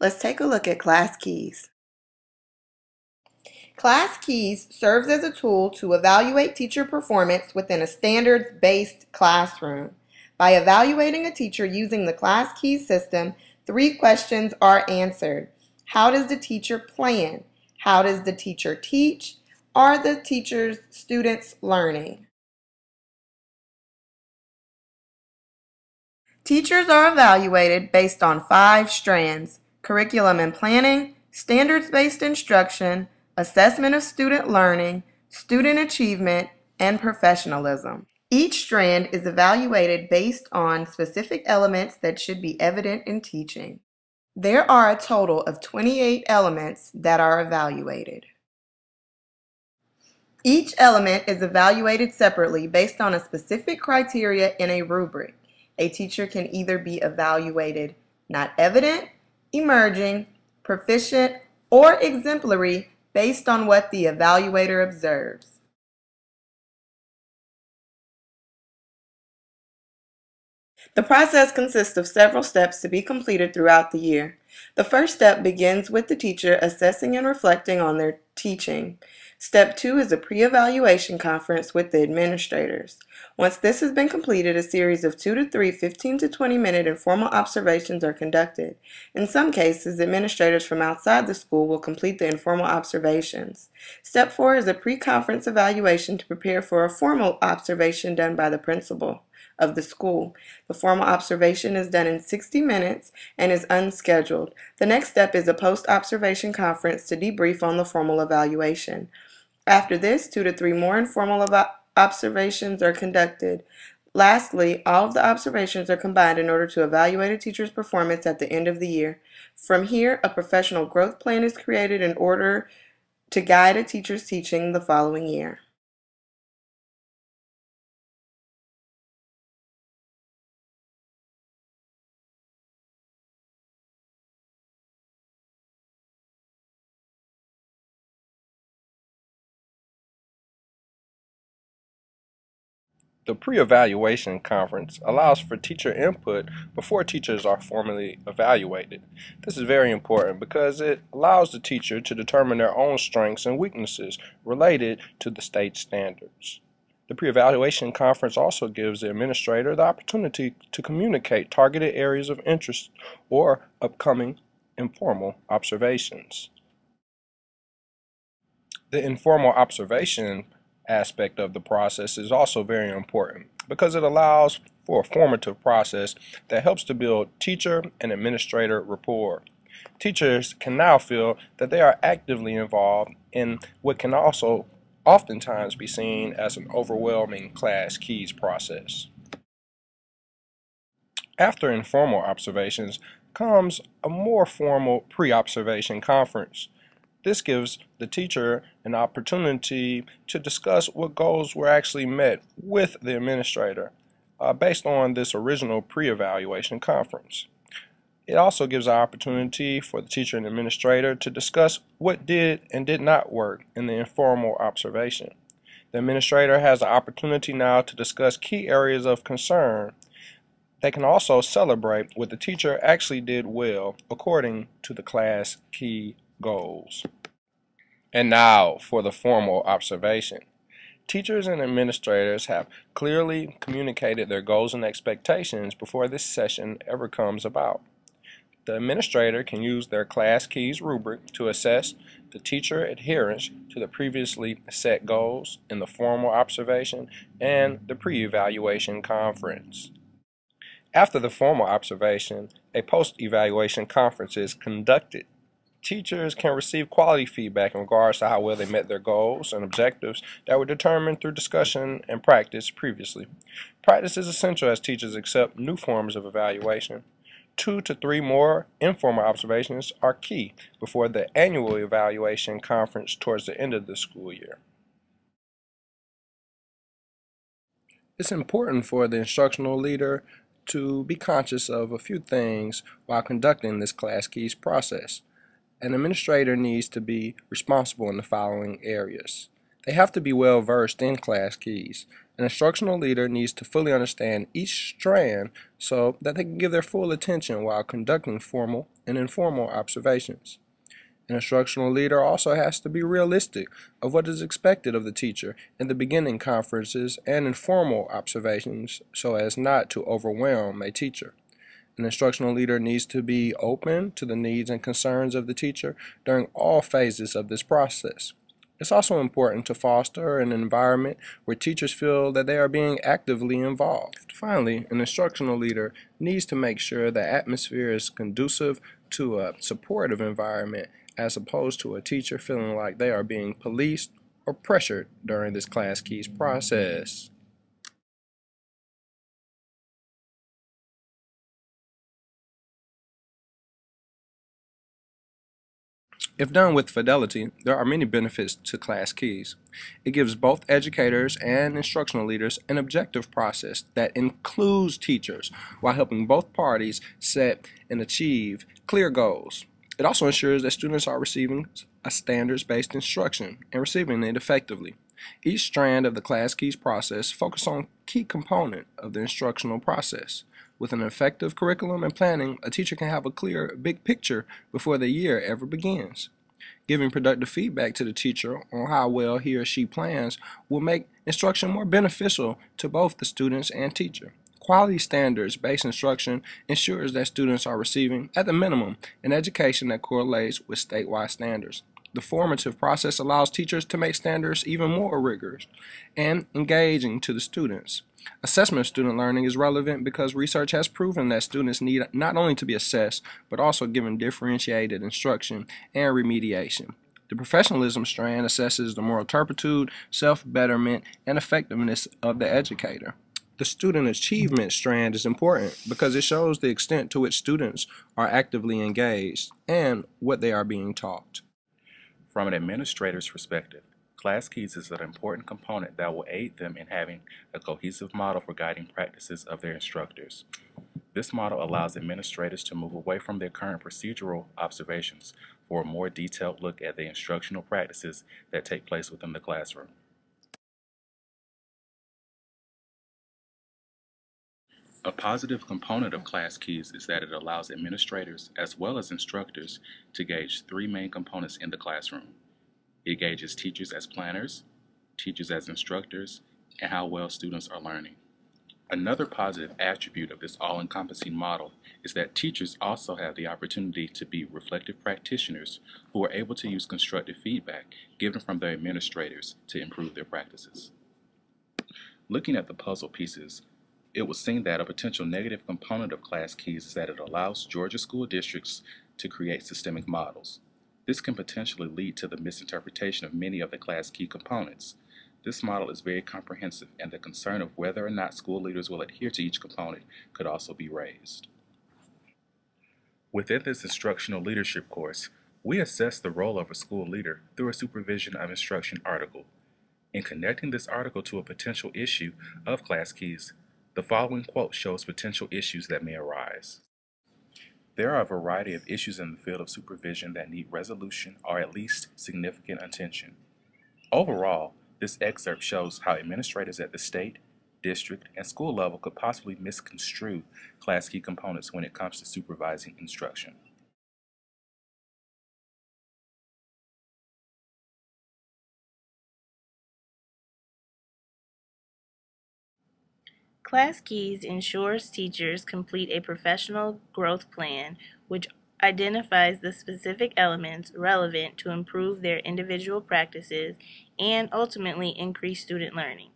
Let's take a look at Class Keys. Class Keys serves as a tool to evaluate teacher performance within a standards-based classroom. By evaluating a teacher using the Class Keys system, 3 questions are answered. How does the teacher plan? How does the teacher teach? Are the teacher's students learning? Teachers are evaluated based on 5 strands: curriculum and planning, standards-based instruction, assessment of student learning, student achievement, and professionalism. Each strand is evaluated based on specific elements that should be evident in teaching. There are a total of 28 elements that are evaluated. Each element is evaluated separately based on a specific criteria in a rubric. A teacher can either be evaluated not evident, emerging, proficient, or exemplary based on what the evaluator observes. The process consists of several steps to be completed throughout the year. The first step begins with the teacher assessing and reflecting on their teaching. Step 2 is a pre-evaluation conference with the administrators. Once this has been completed, a series of 2 to 3 15 to 20-minute informal observations are conducted. In some cases, administrators from outside the school will complete the informal observations. Step 4 is a pre-conference evaluation to prepare for a formal observation done by the principal of the school. The formal observation is done in 60 minutes and is unscheduled. The next step is a post-observation conference to debrief on the formal evaluation. After this, 2 to 3 more informal observations are conducted. Lastly, all of the observations are combined in order to evaluate a teacher's performance at the end of the year. From here, a professional growth plan is created in order to guide a teacher's teaching the following year. The pre-evaluation conference allows for teacher input before teachers are formally evaluated. This is very important because it allows the teacher to determine their own strengths and weaknesses related to the state standards. The pre-evaluation conference also gives the administrator the opportunity to communicate targeted areas of interest or upcoming informal observations. The informal observation aspect of the process is also very important because it allows for a formative process that helps to build teacher and administrator rapport. Teachers can now feel that they are actively involved in what can also oftentimes be seen as an overwhelming Class Keys process. After informal observations comes a more formal pre-observation conference. This gives the teacher an opportunity to discuss what goals were actually met with the administrator based on this original pre-evaluation conference. It also gives an opportunity for the teacher and administrator to discuss what did and did not work in the informal observation. The administrator has the opportunity now to discuss key areas of concern. They can also celebrate what the teacher actually did well according to the class key goals. And now for the formal observation. Teachers and administrators have clearly communicated their goals and expectations before this session ever comes about. The administrator can use their Class Keys rubric to assess the teacher adherence to the previously set goals in the formal observation and the pre-evaluation conference. After the formal observation, a post-evaluation conference is conducted. Teachers can receive quality feedback in regards to how well they met their goals and objectives that were determined through discussion and practice previously. Practice is essential as teachers accept new forms of evaluation. 2 to 3 more informal observations are key before the annual evaluation conference towards the end of the school year. It's important for the instructional leader to be conscious of a few things while conducting this Class Keys process. An administrator needs to be responsible in the following areas. They have to be well versed in Class Keys. An instructional leader needs to fully understand each strand so that they can give their full attention while conducting formal and informal observations. An instructional leader also has to be realistic of what is expected of the teacher in the beginning conferences and informal observations so as not to overwhelm a teacher. An instructional leader needs to be open to the needs and concerns of the teacher during all phases of this process. It's also important to foster an environment where teachers feel that they are being actively involved. Finally, an instructional leader needs to make sure the atmosphere is conducive to a supportive environment as opposed to a teacher feeling like they are being policed or pressured during this class keys process. If done with fidelity, there are many benefits to class keys. It gives both educators and instructional leaders an objective process that includes teachers while helping both parties set and achieve clear goals. It also ensures that students are receiving a standards-based instruction and receiving it effectively. Each strand of the class keys process focuses on key component of the instructional process. With an effective curriculum and planning, a teacher can have a clear, big picture before the year ever begins. Giving productive feedback to the teacher on how well he or she plans will make instruction more beneficial to both the students and teacher. Quality standards-based instruction ensures that students are receiving, at the minimum, an education that correlates with statewide standards. The formative process allows teachers to make standards even more rigorous and engaging to the students. Assessment of student learning is relevant because research has proven that students need not only to be assessed, but also given differentiated instruction and remediation. The professionalism strand assesses the moral turpitude, self-betterment, and effectiveness of the educator. The student achievement strand is important because it shows the extent to which students are actively engaged and what they are being taught. From an administrator's perspective, Class Keys is an important component that will aid them in having a cohesive model for guiding practices of their instructors. This model allows administrators to move away from their current procedural observations for a more detailed look at the instructional practices that take place within the classroom. A positive component of Class Keys is that it allows administrators as well as instructors to gauge three main components in the classroom. It gauges teachers as planners, teachers as instructors, and how well students are learning. Another positive attribute of this all-encompassing model is that teachers also have the opportunity to be reflective practitioners who are able to use constructive feedback given from their administrators to improve their practices. Looking at the puzzle pieces, it was seen that a potential negative component of Class Keys is that it allows Georgia school districts to create systemic models. This can potentially lead to the misinterpretation of many of the Class Key components. This model is very comprehensive, and the concern of whether or not school leaders will adhere to each component could also be raised. Within this instructional leadership course, we assess the role of a school leader through a supervision of instruction article. In connecting this article to a potential issue of Class Keys, the following quote shows potential issues that may arise. There are a variety of issues in the field of supervision that need resolution or at least significant attention. Overall, this excerpt shows how administrators at the state, district, and school level could possibly misconstrue Class Key components when it comes to supervising instruction. Class Keys ensures teachers complete a professional growth plan which identifies the specific elements relevant to improve their individual practices and ultimately increase student learning.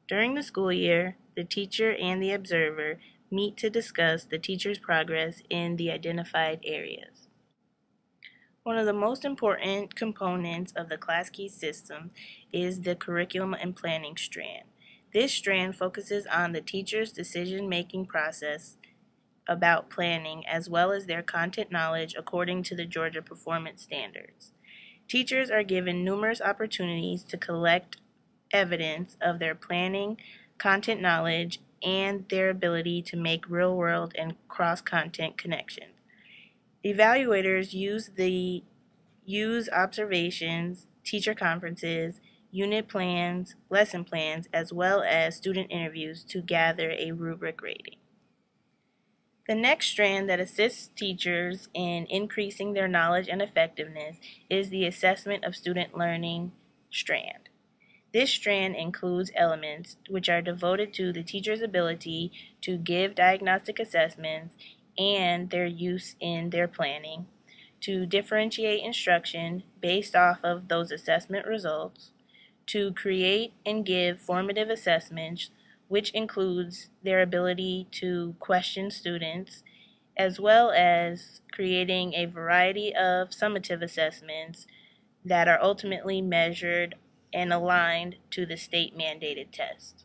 During the school year, the teacher and the observer meet to discuss the teacher's progress in the identified areas. One of the most important components of the Class Keys system is the curriculum and planning strand. This strand focuses on the teacher's decision-making process about planning as well as their content knowledge according to the Georgia Performance Standards. Teachers are given numerous opportunities to collect evidence of their planning, content knowledge, and their ability to make real-world and cross-content connections. Evaluators use observations, teacher conferences, unit plans, lesson plans, as well as student interviews to gather a rubric rating. The next strand that assists teachers in increasing their knowledge and effectiveness is the assessment of student learning strand. This strand includes elements which are devoted to the teacher's ability to give diagnostic assessments and their use in their planning, to differentiate instruction based off of those assessment results, to create and give formative assessments, which includes their ability to question students, as well as creating a variety of summative assessments that are ultimately measured and aligned to the state mandated test.